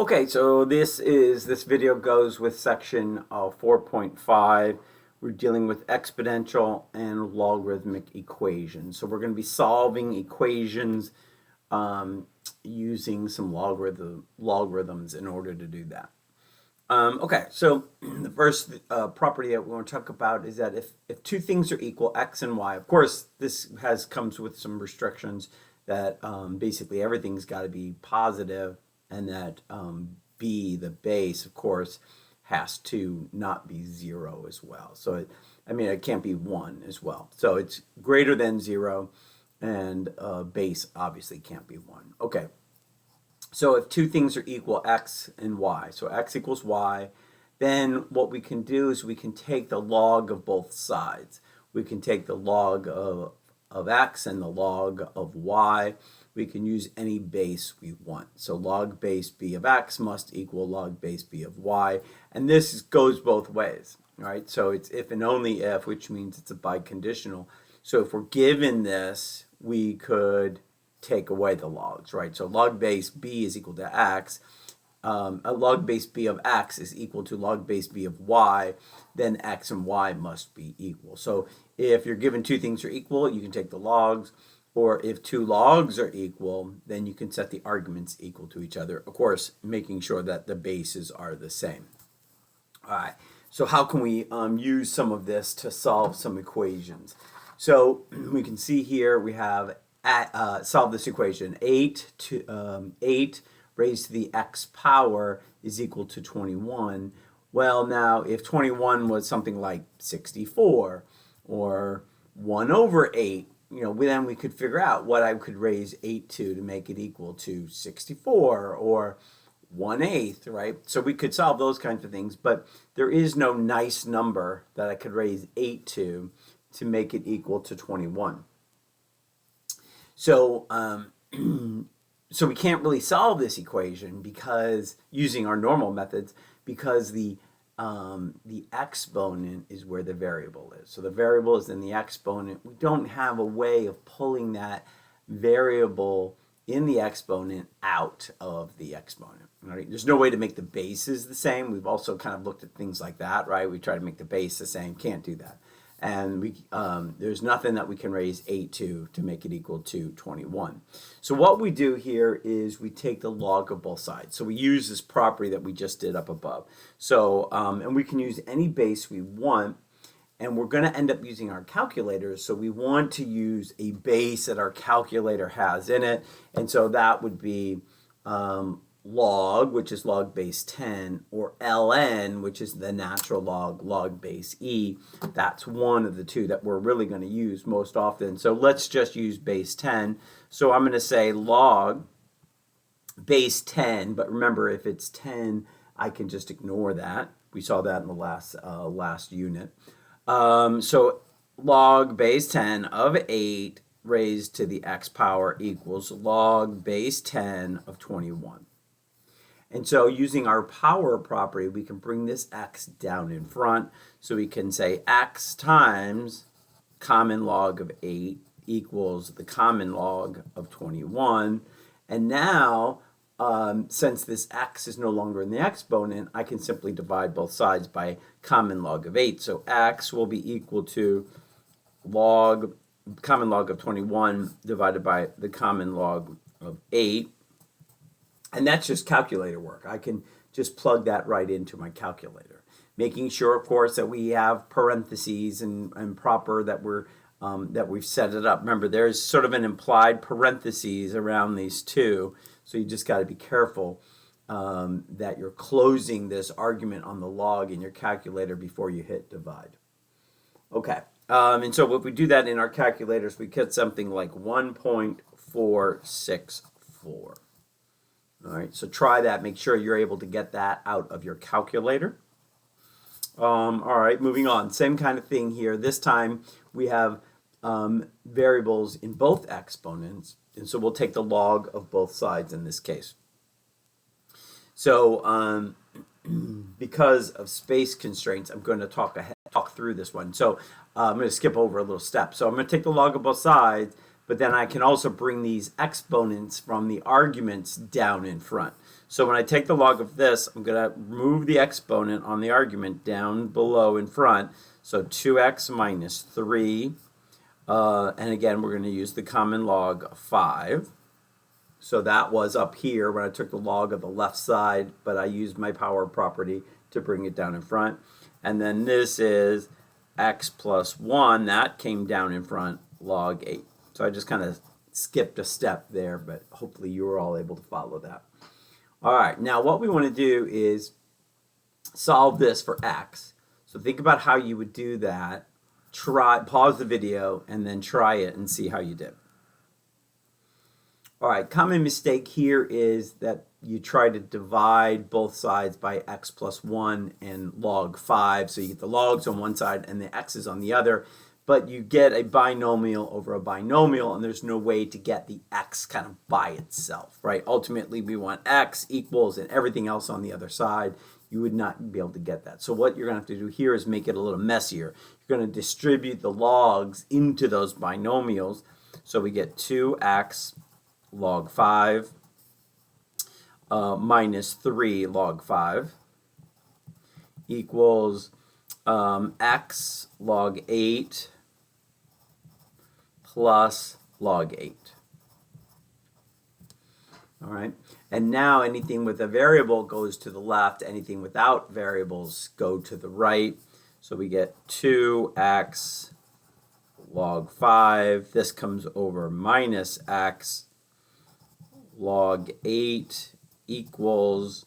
Okay, so this video goes with section 4.5. We're dealing with exponential and logarithmic equations. So we're going to be solving equations using some logarithms in order to do that. Okay, so the first property that we want to talk about is that if two things are equal, x and y, of course, this comes with some restrictions that basically everything's got to be positive, and that b, the base, of course, has to not be 0 as well. So, it can't be 1 as well. So it's greater than 0, and base obviously can't be 1. Okay. So if two things are equal, x and y, so x equals y, then what we can do is we can take the log of both sides. We can take the log of x and the log of y. We can use any base we want. So log base b of x must equal log base b of y. And this goes both ways, right? So it's if and only if, which means it's a biconditional. So if we're given this, we could take away the logs, right? So log base b is equal to x. Log base b of x is equal to log base b of y, then x and y must be equal. So if you're given two things are equal, you can take the logs, or if two logs are equal, then you can set the arguments equal to each other, of course, making sure that the bases are the same. All right, so how can we use some of this to solve some equations? So we can see here we have solve this equation. 8 raised to the x power is equal to 21. Well, now, if 21 was something like 64 or 1 over 8, then we could figure out what I could raise 8 to make it equal to 64 or 1/8, right? So we could solve those kinds of things, but there is no nice number that I could raise 8 to make it equal to 21. So, so we can't really solve this equation because using our normal methods, because the exponent is where the variable is. So the variable is in the exponent. We don't have a way of pulling that variable in the exponent out of the exponent. Right? There's no way to make the bases the same. We've also kind of looked at things like that, right? We try to make the base the same. Can't do that. And there's nothing that we can raise 8 to make it equal to 21. So what we do here is we take the log of both sides. So we use this property that we just did up above. So, and we can use any base we want, and we're going to end up using our calculators. So we want to use a base that our calculator has in it. And so that would be log, which is log base 10, or ln, which is the natural log base e. That's one of the two that we're really going to use most often. So let's just use base 10. So I'm going to say log base 10, but remember, if it's 10, I can just ignore that. We saw that in the last unit. So log base 10 of 8 raised to the x power equals log base 10 of 21. And so using our power property, we can bring this x down in front. So we can say x times common log of 8 equals the common log of 21. And now, since this x is no longer in the exponent, I can simply divide both sides by common log of 8. So x will be equal to common log of 21 divided by the common log of 8. And that's just calculator work. I can just plug that right into my calculator, making sure, of course, that we have parentheses and proper that we've set it up. Remember, there's sort of an implied parentheses around these two, so you just got to be careful that you're closing this argument on the log in your calculator before you hit divide. Okay, and so if we do that in our calculators, we get something like 1.464. All right, so try that. Make sure you're able to get that out of your calculator. All right, moving on. Same kind of thing here. This time we have variables in both exponents, and so we'll take the log of both sides in this case. So because of space constraints, I'm going to talk through this one. So I'm going to skip over a little step. So I'm going to take the log of both sides. but then I can also bring these exponents from the arguments down in front. So when I take the log of this, I'm going to move the exponent on the argument down below in front. So 2x minus 3, and again, we're going to use the common log of 5. So that was up here when I took the log of the left side, but I used my power property to bring it down in front. And then this is x plus 1, that came down in front, log 8. So I just kind of skipped a step there, but hopefully you were all able to follow that. All right, now what we want to do is solve this for x. So think about how you would do that. Pause the video and then try it and see how you did. All right, common mistake here is that you try to divide both sides by x plus 1 and log 5. So you get the logs on one side and the x's on the other, but you get a binomial over a binomial, and there's no way to get the x kind of by itself, right? Ultimately, we want x equals and everything else on the other side. You would not be able to get that. So what you're going to have to do here is make it a little messier. You're going to distribute the logs into those binomials. So we get 2x log 5 minus 3 log 5 equals x log 8 plus log 8. All right, and now anything with a variable goes to the left, anything without variables go to the right. So we get 2x log 5, this comes over minus x log 8 equals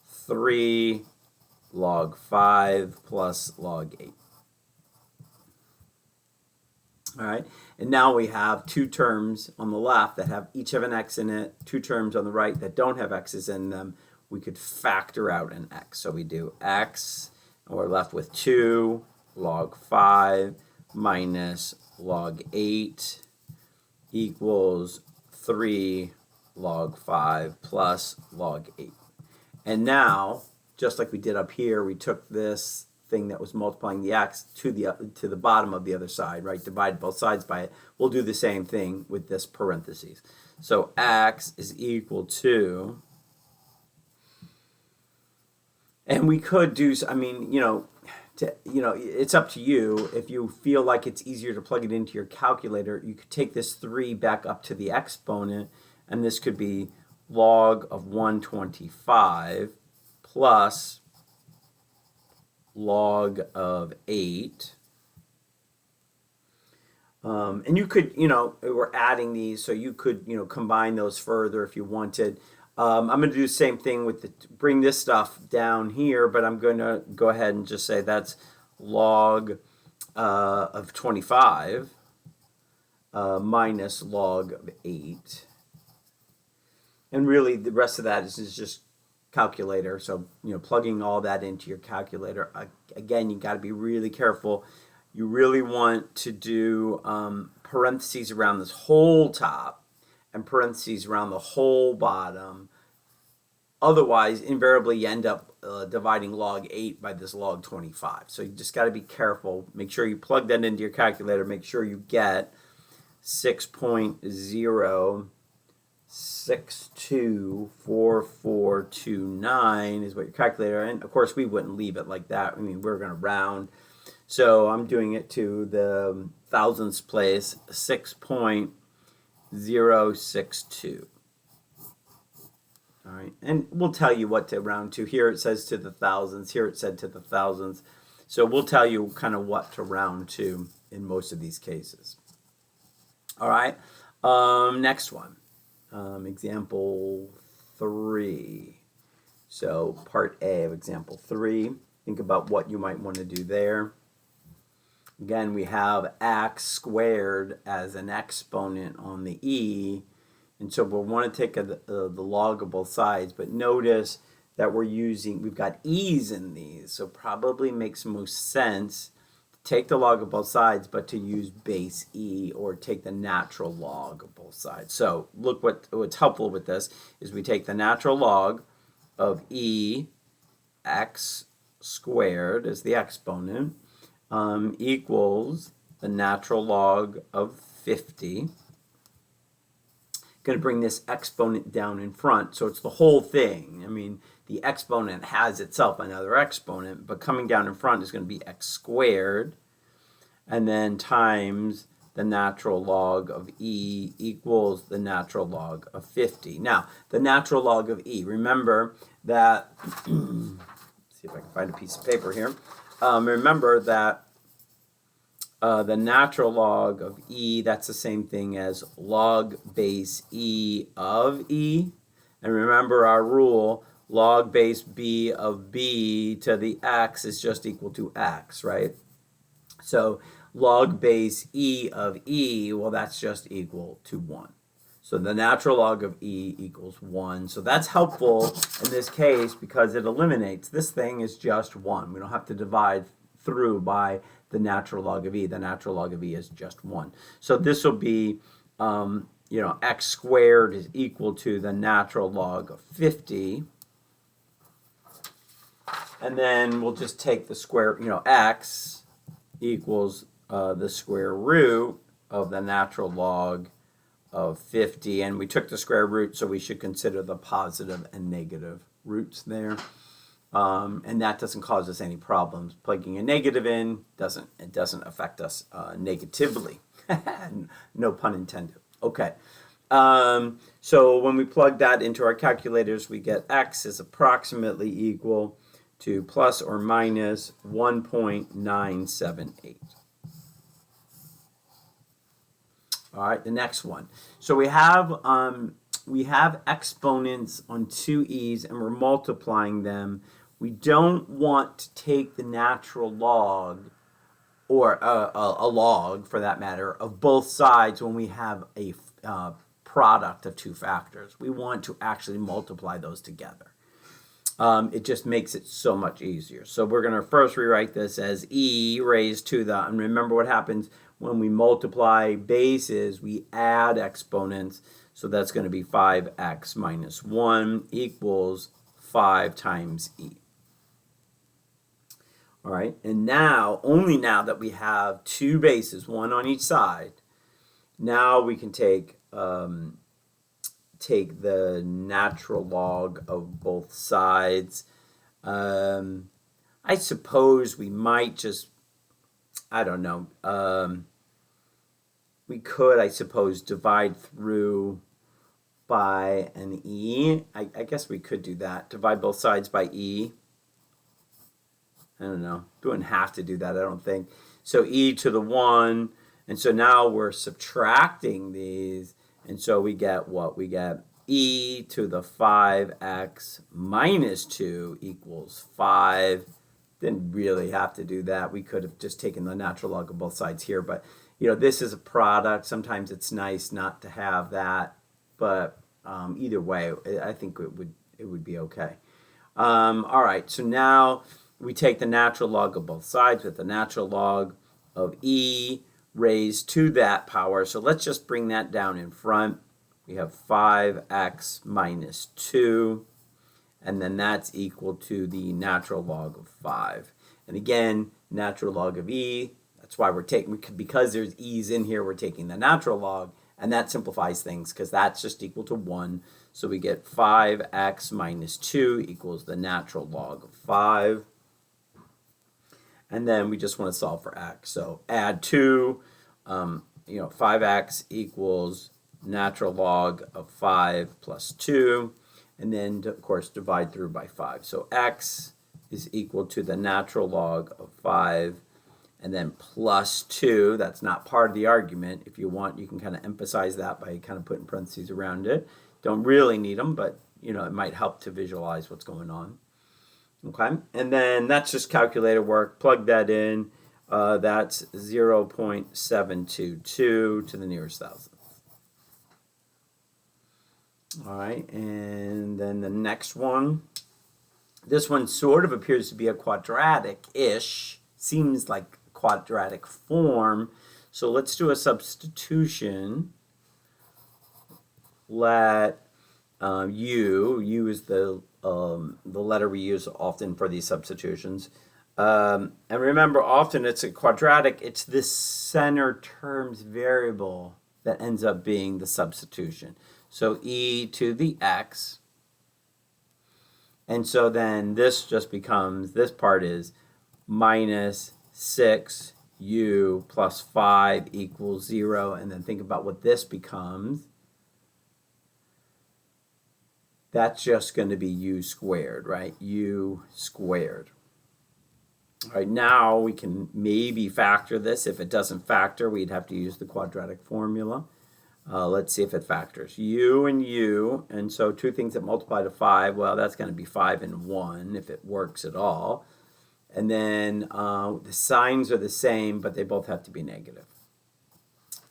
3 log 5 plus log 8. All right, and now we have two terms on the left that have each have an x in it, two terms on the right that don't have x's in them. We could factor out an x. So we do x, and we're left with 2 log 5 minus log 8 equals 3 log 5 plus log 8. And now, just like we did up here, we took this thing that was multiplying the x to the bottom of the other side, right? Divide both sides by it. We'll do the same thing with this parentheses. So x is equal to, and we could do, I mean, it's up to you. If you feel like it's easier to plug it into your calculator, you could take this 3 back up to the exponent, and this could be log of 125 plus log of 8. And you could, we're adding these, so you could, combine those further if you wanted. I'm going to do the same thing with bring this stuff down here, but I'm going to go ahead and just say that's log of 25 minus log of 8. And really, the rest of that is just calculator. So, plugging all that into your calculator. Again, you got to be really careful. You really want to do parentheses around this whole top and parentheses around the whole bottom. Otherwise, invariably, you end up dividing log 8 by this log 25. So you just got to be careful. Make sure you plug that into your calculator. Make sure you get 6.0624429 is what your calculator, and of course we wouldn't leave it like that. I mean, we're going to round. So I'm doing it to the thousandths place, 6.062. All right, and we'll tell you what to round to. Here it says to the thousandths, here it said to the thousandths. So we'll tell you kind of what to round to in most of these cases. All right, next one. Example 3. So part A of example 3. Think about what you might want to do there. Again, we have x squared as an exponent on the e. And so we'll want to take the log of both sides. But notice that we've got e's in these. So probably makes most sense take the log of both sides, but to use base e, or take the natural log of both sides. So look, what's helpful with this is we take the natural log of e x squared as the exponent equals the natural log of 50 going to bring this exponent down in front. So it's the whole thing. I mean, the exponent has itself another exponent, but coming down in front is going to be x squared, and then times the natural log of e equals the natural log of 50. Now, the natural log of e, remember that, see if I can find a piece of paper here. Remember that the natural log of e, that's the same thing as log base e of e. And remember our rule, log base b of b to the x is just equal to x, right? So log base e of e, well, that's just equal to 1. So the natural log of e equals 1. So that's helpful in this case because it eliminates. This thing is just 1. We don't have to divide through by the natural log of e. The natural log of e is just 1. So this will be, x squared is equal to the natural log of 50. And then we'll just take the square, x equals the square root of the natural log of 50. And we took the square root, so we should consider the positive and negative roots there. And that doesn't cause us any problems. Plugging a negative in doesn't affect us negatively. No pun intended. Okay. So when we plug that into our calculators, we get x is approximately equal to plus or minus 1.978. All right, the next one. So we have exponents on two e's and we're multiplying them. We don't want to take the natural log, or a log for that matter, of both sides when we have a product of two factors. We want to actually multiply those together. It just makes it so much easier. So we're going to first rewrite this as e raised to the, and remember what happens when we multiply bases, we add exponents. So that's going to be 5x minus 1 equals 5 times e. All right, and now, only now that we have two bases, one on each side, now we can take the natural log of both sides. I suppose we might just, I don't know, we could, I suppose, divide through by an e. I guess we could do that, divide both sides by e. I don't know, we wouldn't have to do that, I don't think. So e to the 1, and so now we're subtracting these, and so we get what? We get e to the 5x minus 2 equals 5. Didn't really have to do that. We could have just taken the natural log of both sides here, but this is a product. Sometimes it's nice not to have that, but either way, I think it would be okay. All right, so now we take the natural log of both sides with the natural log of e raised to that power. So let's just bring that down in front. We have 5x minus 2, and then that's equal to the natural log of 5. And again, natural log of e, that's why we're taking, because there's e's in here, we're taking the natural log, and that simplifies things because that's just equal to 1. So we get 5x minus 2 equals the natural log of 5. And then we just want to solve for x. So add 2, 5x equals natural log of 5 plus 2. And then, of course, divide through by 5. So x is equal to the natural log of 5. And then plus 2. That's not part of the argument. If you want, you can kind of emphasize that by kind of putting parentheses around it. Don't really need them, but, it might help to visualize what's going on. Okay, and then that's just calculator work. Plug that in. That's 0.722 to the nearest thousandth. All right, and then the next one. This one sort of appears to be a quadratic-ish. Seems like quadratic form. So let's do a substitution. Let U is the letter we use often for these substitutions. And remember, often it's a quadratic, it's this center terms variable that ends up being the substitution. So e to the x. And so then this just becomes, this part is minus 6u plus 5 equals 0. And then think about what this becomes. That's just going to be u squared, right? U squared. All right, now we can maybe factor this. If it doesn't factor, we'd have to use the quadratic formula. Let's see if it factors. U and U, and so two things that multiply to 5, well, that's going to be 5 and 1 if it works at all. And then the signs are the same, but they both have to be negative.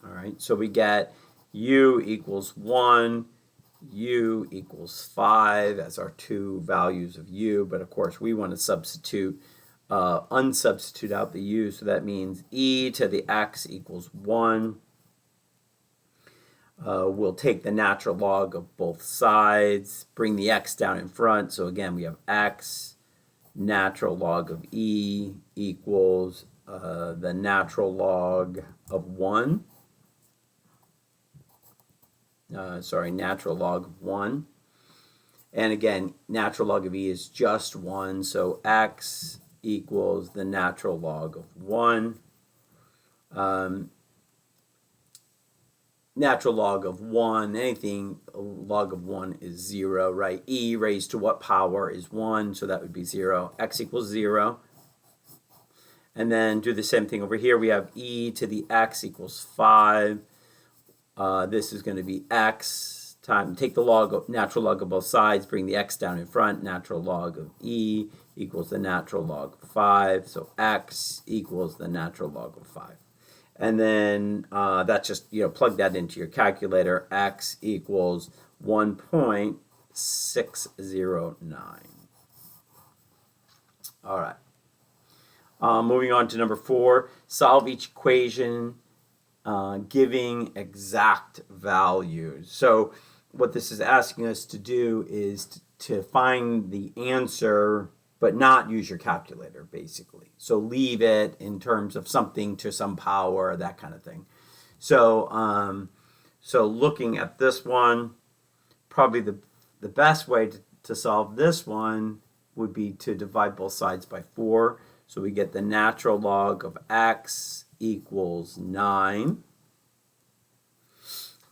All right, so we get U equals 1, U equals 5 as our two values of U, but of course we want to substitute, unsubstitute out the U, so that means e to the x equals 1. We'll take the natural log of both sides, bring the x down in front, so again we have x natural log of e equals the natural log of 1. Natural log of 1. And again, natural log of e is just 1, so x equals the natural log of 1. Natural log of 1, anything log of 1 is 0, right? E raised to what power is 1, so that would be 0. X equals 0. And then do the same thing over here. We have e to the x equals 5. This is going to be x times, take the log of, natural log of both sides, bring the x down in front, natural log of e equals the natural log of 5, so x equals the natural log of 5. And then that's just, plug that into your calculator, x equals 1.609. All right. Moving on to number 4, solve each equation giving exact values. So what this is asking us to do is to find the answer but not use your calculator, basically. So leave it in terms of something to some power, that kind of thing. So so looking at this one, probably the best way to solve this one would be to divide both sides by 4. So we get the natural log of x equals 9.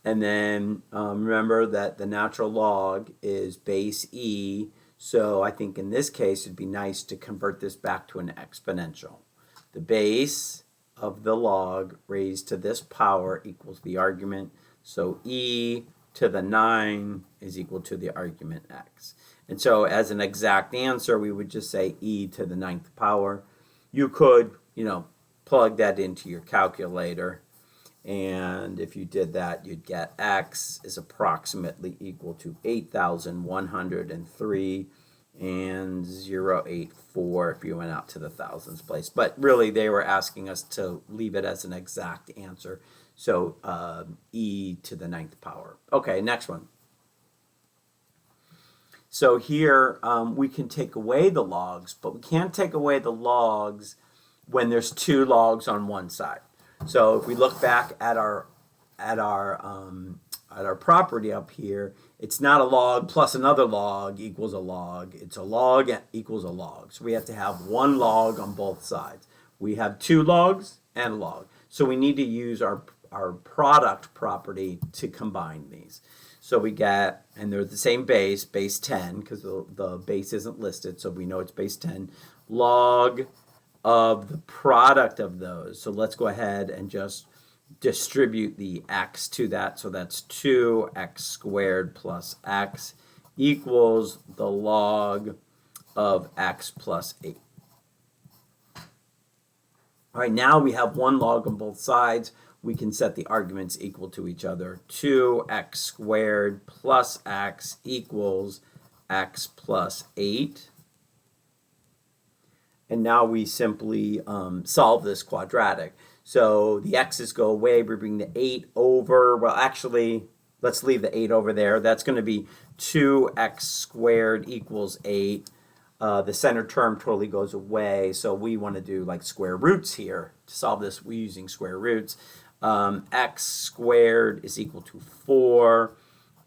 And then remember that the natural log is base e. So I think in this case, it'd be nice to convert this back to an exponential. The base of the log raised to this power equals the argument. So e to the 9 is equal to the argument x. And so as an exact answer, we would just say e to the 9th power. You could, plug that into your calculator. And if you did that, you'd get x is approximately equal to 8,103 and 0.84 if you went out to the thousands place. But really, they were asking us to leave it as an exact answer. So e to the 9th power. Okay, next one. So here we can take away the logs, but we can't take away the logs when there's two logs on one side. So if we look back at our property up here, it's not a log plus another log equals a log. It's a log equals a log. So we have to have one log on both sides. We have two logs and a log. So we need to use our product property to combine these. So we get, and they're the same base 10, because the base isn't listed, so we know it's base 10, log of the product of those. So let's go ahead and just distribute the x to that. So that's 2x squared plus x equals the log of x plus 8. All right, now we have one log on both sides. We can set the arguments equal to each other. 2x squared plus x equals x plus 8. And now we simply solve this quadratic. So the x's go away. We bring the 8 over. Well, actually, let's leave the 8 over there. That's going to be 2x squared equals 8. The center term totally goes away. So we want to do like square roots here. To solve this, we're using square roots. X squared is equal to 4.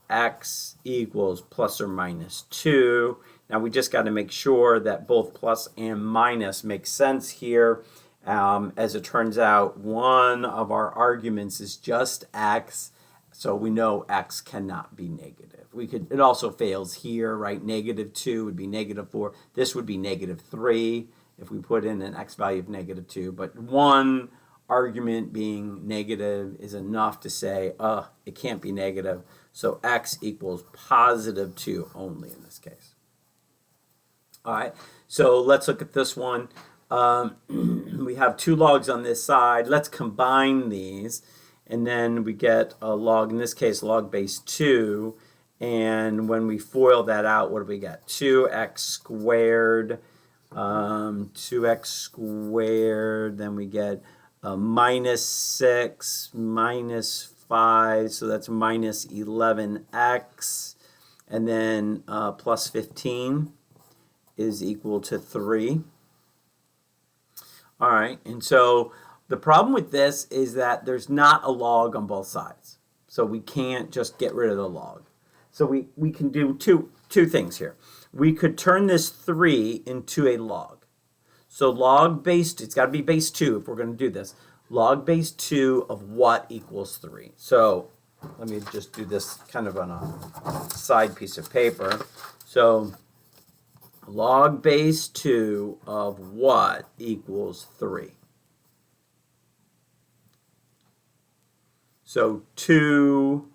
x equals plus or minus 2. Now we just got to make sure that both plus and minus make sense here. As it turns out, one of our arguments is just x, so we know x cannot be negative. It also fails here, right? -2 would be -4. This would be -3 if we put in an x value of -2. But one argument being negative is enough to say, it can't be negative. So x equals +2 only in this case. All right, so let's look at this one. We have 2 logs on this side. Let's combine these, and then we get a log, in this case, log base 2. And when we FOIL that out, what do we get? 2x squared, 2x squared, then we get -6 minus 5, so that's minus 11x, and then plus 15 is equal to 3. All right, and so the problem with this is that there's not a log on both sides, so we can't just get rid of the log. So we can do two things here. We could turn this 3 into a log. So log base, it's got to be base 2 if we're going to do this. Log base 2 of what equals 3? So let me just do this kind of on a side piece of paper. So log base 2 of what equals 3? So 2,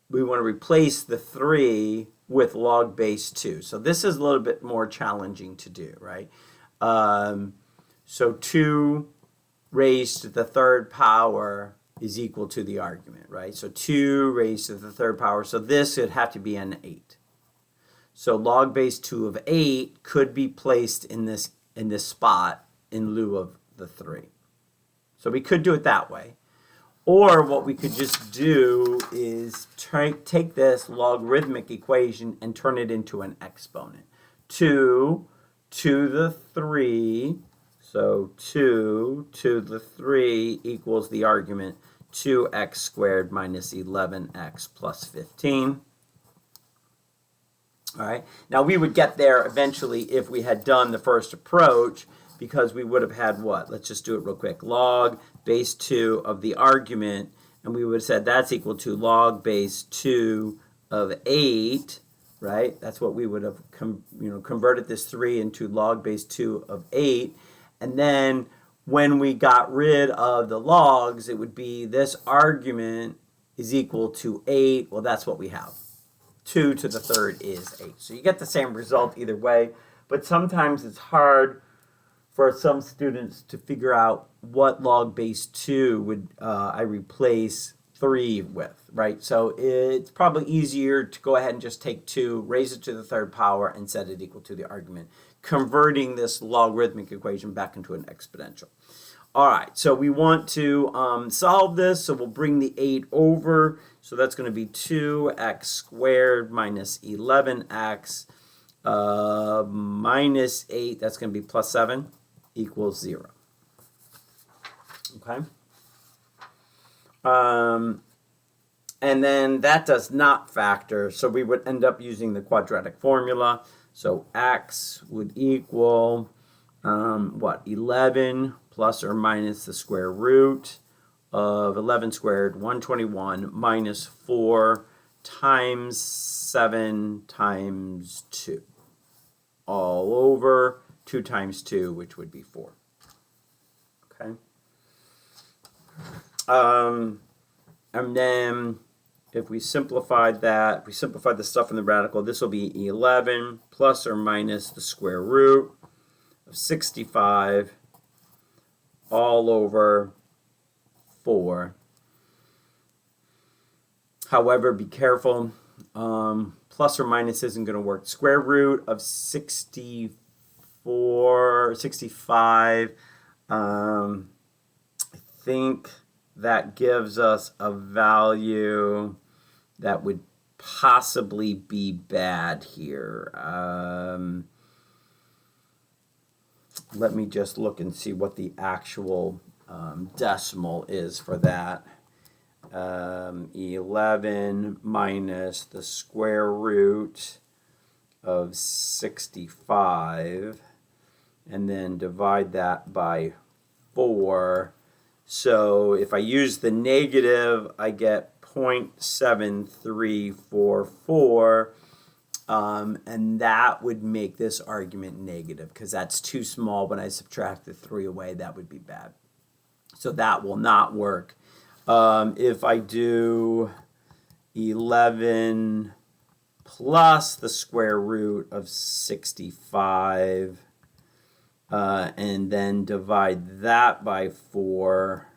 we want to replace the 3 with log base 2. So this is a little bit more challenging to do, right? So 2 raised to the 3rd power is equal to the argument, right? So 2 raised to the 3rd power. So this would have to be an 8. So log base 2 of 8 could be placed in this spot in lieu of the 3. So we could do it that way. Or what we could just do is take this logarithmic equation and turn it into an exponent. 2 to the 3, so 2 to the 3 equals the argument 2x squared minus 11x plus 15. All right, now we would get there eventually if we had done the first approach, because we would have had what? Let's just do it real quick. Log base 2 of the argument, and we would have said that's equal to log base 2 of 8, right? That's what we would have converted this 3 into log base 2 of 8. And then when we got rid of the logs, it would be this argument is equal to 8. Well, that's what we have. 2 to the 3rd is 8. So you get the same result either way, but sometimes it's hard for some students to figure out what log base 2 would I replace 3 with, right? So it's probably easier to go ahead and just take 2, raise it to the 3rd power, and set it equal to the argument, converting this logarithmic equation back into an exponential. All right, so we want to solve this, so we'll bring the 8 over. So that's going to be 2x squared minus 11x minus 8, that's going to be plus 7, equals 0. Okay? And then that does not factor, so we would end up using the quadratic formula. So x would equal, 11 plus or minus the square root of 11 squared, 121, minus 4 times 7 times 2. All over 2 times 2, which would be 4. Okay. And then if we simplified that, if we simplified the stuff in the radical, this will be 11 plus or minus the square root of 65 all over 4. However, be careful. Plus or minus isn't going to work. Square root of 65, I think that gives us a value that would possibly be bad here. Let me just look and see what the actual decimal is for that. 11 minus the square root of 65, and then divide that by 4. So if I use the negative, I get 0.7344, and that would make this argument negative because that's too small. When I subtract the 3 away, that would be bad. So that will not work. If I do 11 plus the square root of 65, and then divide that by 4,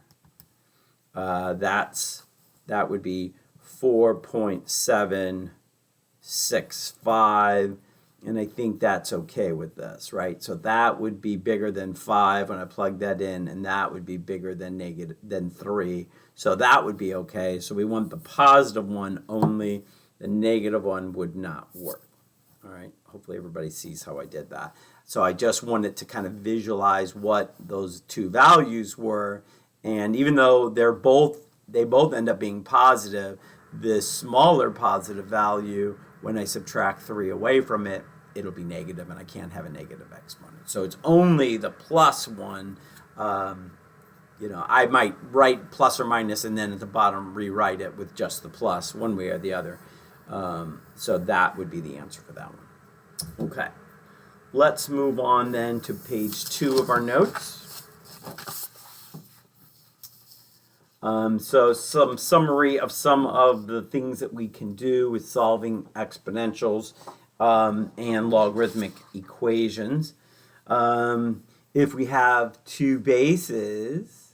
that would be 4.765, and I think that's okay with this, right? So that would be bigger than 5 when I plug that in, and that would be bigger than 3. So that would be okay. So we want the positive one only. The negative one would not work. All right. Hopefully everybody sees how I did that. So I just wanted to kind of visualize what those two values were. And even though they both end up being positive, the smaller positive value, when I subtract 3 away from it, it'll be negative, and I can't have a negative exponent. So it's only the plus one. I might write plus or minus and then at the bottom rewrite it with just the plus, one way or the other. So that would be the answer for that one. Okay. Let's move on then to page 2 of our notes. So some summary of some of the things that we can do with solving exponentials and logarithmic equations. If we have two bases,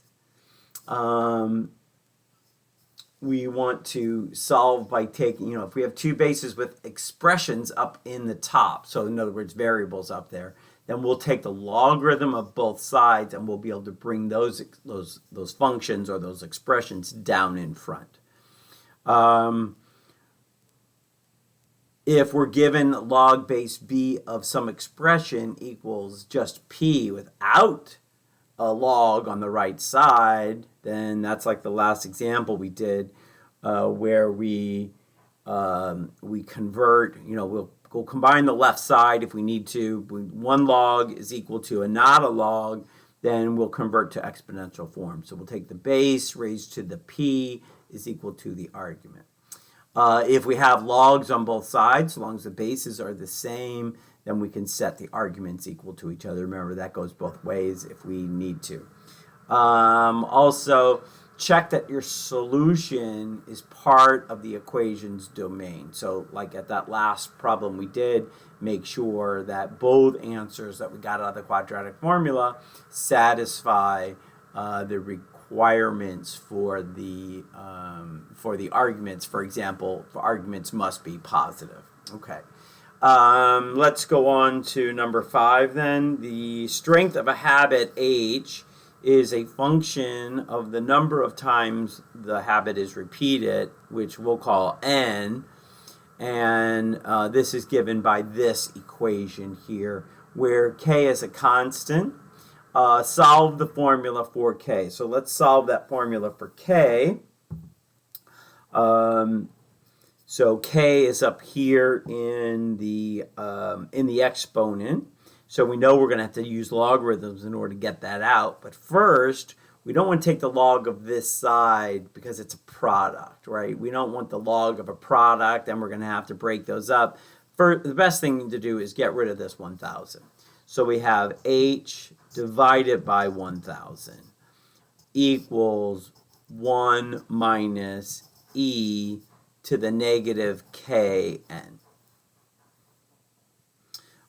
we want to solve by taking, if we have two bases with expressions up in the top, so in other words, variables up there, then we'll take the logarithm of both sides and we'll be able to bring those functions or those expressions down in front. If we're given log base b of some expression equals just p without a log on the right side, then that's like the last example we did, where we convert. We'll combine the left side if we need to. One log is equal to a not a log, then we'll convert to exponential form. So we'll take the base raised to the p is equal to the argument. If we have logs on both sides, as long as the bases are the same, then we can set the arguments equal to each other. Remember, that goes both ways if we need to. Also, check that your solution is part of the equation's domain. So like at that last problem we did, make sure that both answers that we got out of the quadratic formula satisfy the requirements for the arguments. For example, the arguments must be positive. Okay. Let's go on to number 5 then. The strength of a habit H is a function of the number of times the habit is repeated, which we'll call n. And this is given by this equation here, where k is a constant. Solve the formula for k. So let's solve that formula for k. So k is up here in the exponent. So we know we're going to have to use logarithms in order to get that out. But first, we don't want to take the log of this side because it's a product, right? We don't want the log of a product, and we're going to have to break those up. The best thing to do is get rid of this 1,000. So we have h divided by 1,000 equals 1 minus e to the negative kn.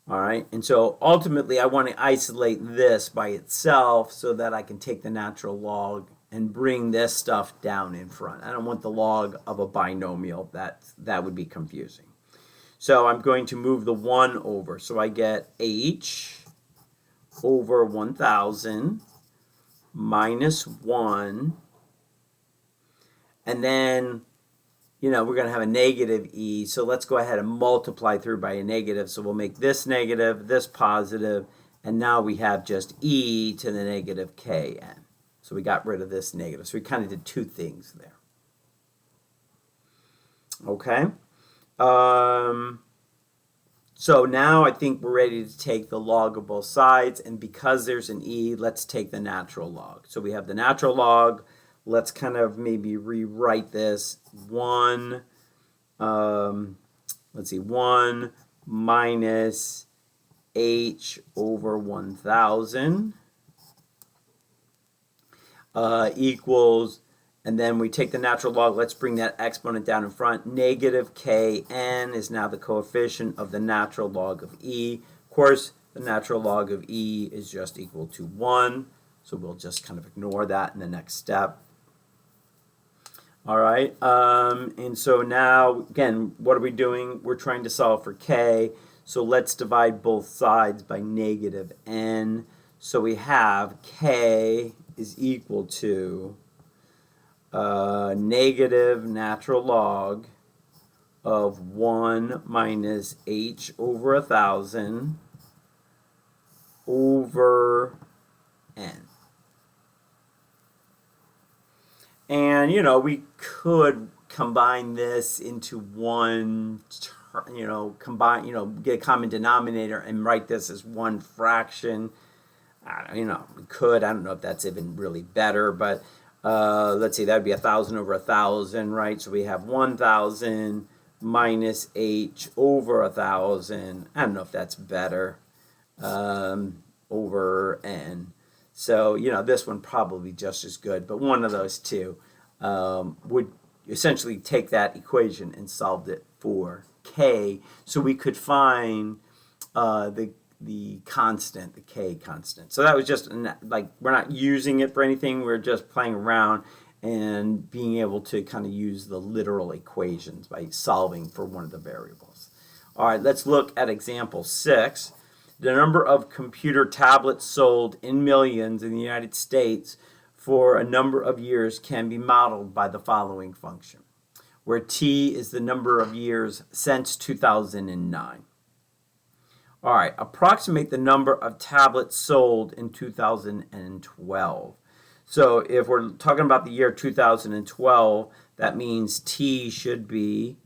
All right, and so ultimately I want to isolate this by itself so that I can take the natural log and bring this stuff down in front. I don't want the log of a binomial. That would be confusing. So I'm going to move the 1 over. So I get h over 1,000 minus 1. And then, we're going to have a negative e. So let's go ahead and multiply through by a negative. So we'll make this negative, this positive, and now we have just e to the negative kn. So we got rid of this negative. So we kind of did two things there. Okay. So now I think we're ready to take the log of both sides, and because there's an e, let's take the natural log. So we have the natural log. Let's kind of maybe rewrite this. 1, let's see, 1 minus h over 1,000 equals, and then we take the natural log, let's bring that exponent down in front. Negative kn is now the coefficient of the natural log of e. Of course, the natural log of e is just equal to 1, so we'll just kind of ignore that in the next step. All right, and so now, again, what are we doing? We're trying to solve for k, so let's divide both sides by negative n. So we have k is equal to negative natural log of 1 minus h over 1,000 over n. And, you know, we could combine this into one, get a common denominator and write this as one fraction. We could. I don't know if that's even really better, but let's see, that would be 1,000 over 1,000, right? So we have 1,000 minus h over 1,000. I don't know if that's better, over n. So, this one probably just as good, but one of those two would essentially take that equation and solved it for k, so we could find the constant, the k constant. So that was just like, we're not using it for anything, we're just playing around and being able to kind of use the literal equations by solving for one of the variables. All right, let's look at example 6. The number of computer tablets sold in millions in the United States for a number of years can be modeled by the following function, where t is the number of years since 2009. All right, approximate the number of tablets sold in 2012. So if we're talking about the year 2012, that means t should be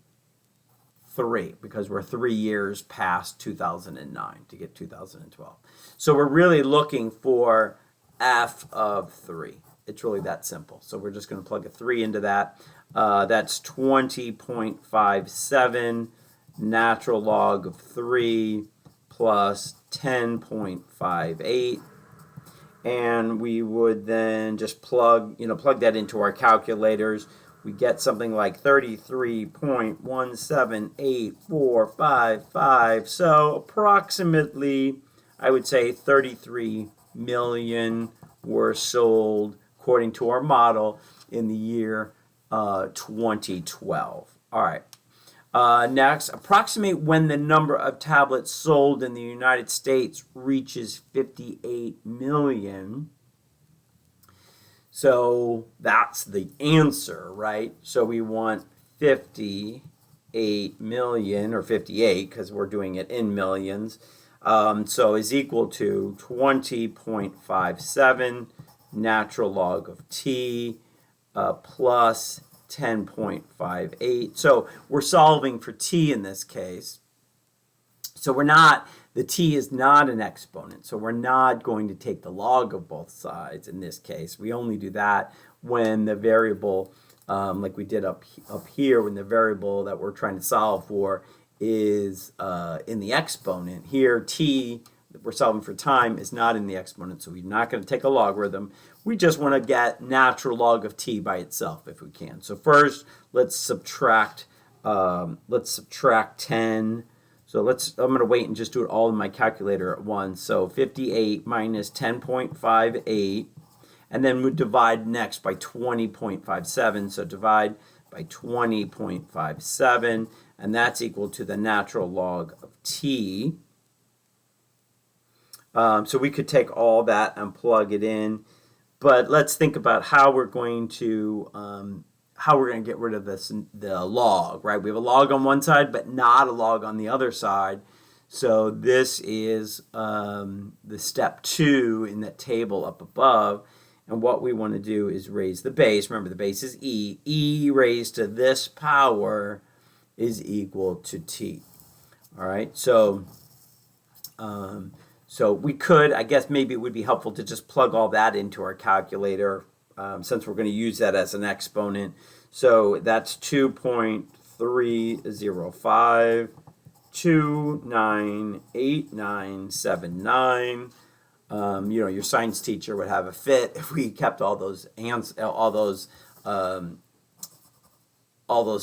3, because we're 3 years past 2009 to get 2012. So we're really looking for f of 3. It's really that simple. So we're just going to plug a 3 into that. That's 20.57 natural log of 3 plus 10.58. And we would then just plug that into our calculators. We get something like 33.178455. So approximately, I would say 33 million were sold according to our model in the year 2012. All right. Next, approximate when the number of tablets sold in the United States reaches 58 million. So that's the answer, right? So we want 58 million, or 58, because we're doing it in millions. So is equal to 20.57 natural log of t plus 10.58. So we're solving for t in this case. So the t is not an exponent, so we're not going to take the log of both sides in this case. We only do that when the variable, like we did up here, when the variable that we're trying to solve for is in the exponent. Here, t, we're solving for time, is not in the exponent, so we're not going to take a logarithm. We just want to get natural log of t by itself if we can. So first, let's subtract 10. So I'm going to wait and just do it all in my calculator at once. So 58 minus 10.58, and then we divide next by 20.57. So divide by 20.57, and that's equal to the natural log of t. So we could take all that and plug it in, but let's think about how we're going to get rid of the log, right? We have a log on one side, but not a log on the other side. So this is the step 2 in that table up above. And what we want to do is raise the base. Remember, the base is e. E raised to this power is equal to t. All right, so so we could, I guess maybe it would be helpful to just plug all that into our calculator since we're going to use that as an exponent. So that's 2.305 298979. Your science teacher would have a fit if we kept all those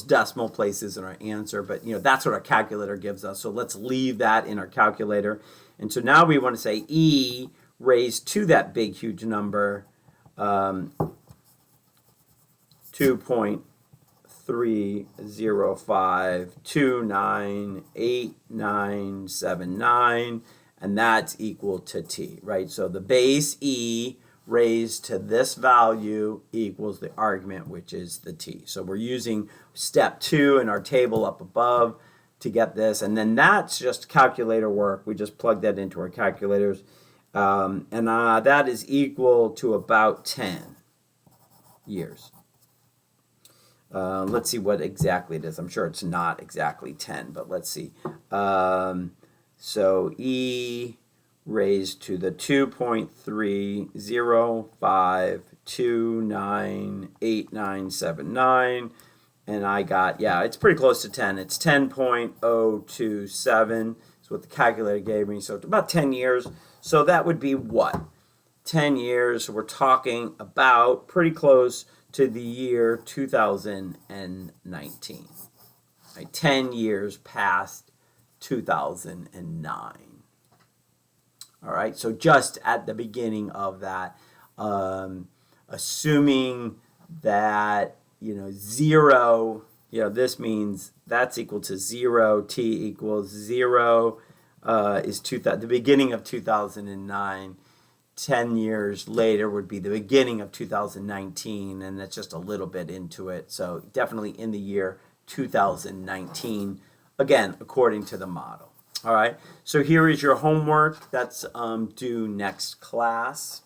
decimal places in our answer, but that's what our calculator gives us. So let's leave that in our calculator. And so now we want to say e raised to that big huge number, 2.305298979, and that's equal to t, right? So the base e raised to this value equals the argument, which is the t. So we're using step 2 in our table up above to get this, and then that's just calculator work. We just plug that into our calculators, and that is equal to about 10 years. Let's see what exactly it is. I'm sure it's not exactly 10, but let's see. So e raised to the 2.305298979, and I got, it's pretty close to 10. It's 10.027 is what the calculator gave me, so it's about 10 years. So that would be what? 10 years, so we're talking about pretty close to the year 2019. Right, 10 years past 2009. All right, so just at the beginning of that, assuming that, 0, this means that's equal to 0, t equals 0, is the beginning of 2009. 10 years later would be the beginning of 2019, and that's just a little bit into it. So definitely in the year 2019, again, according to the model. All right, so here is your homework that's due next class.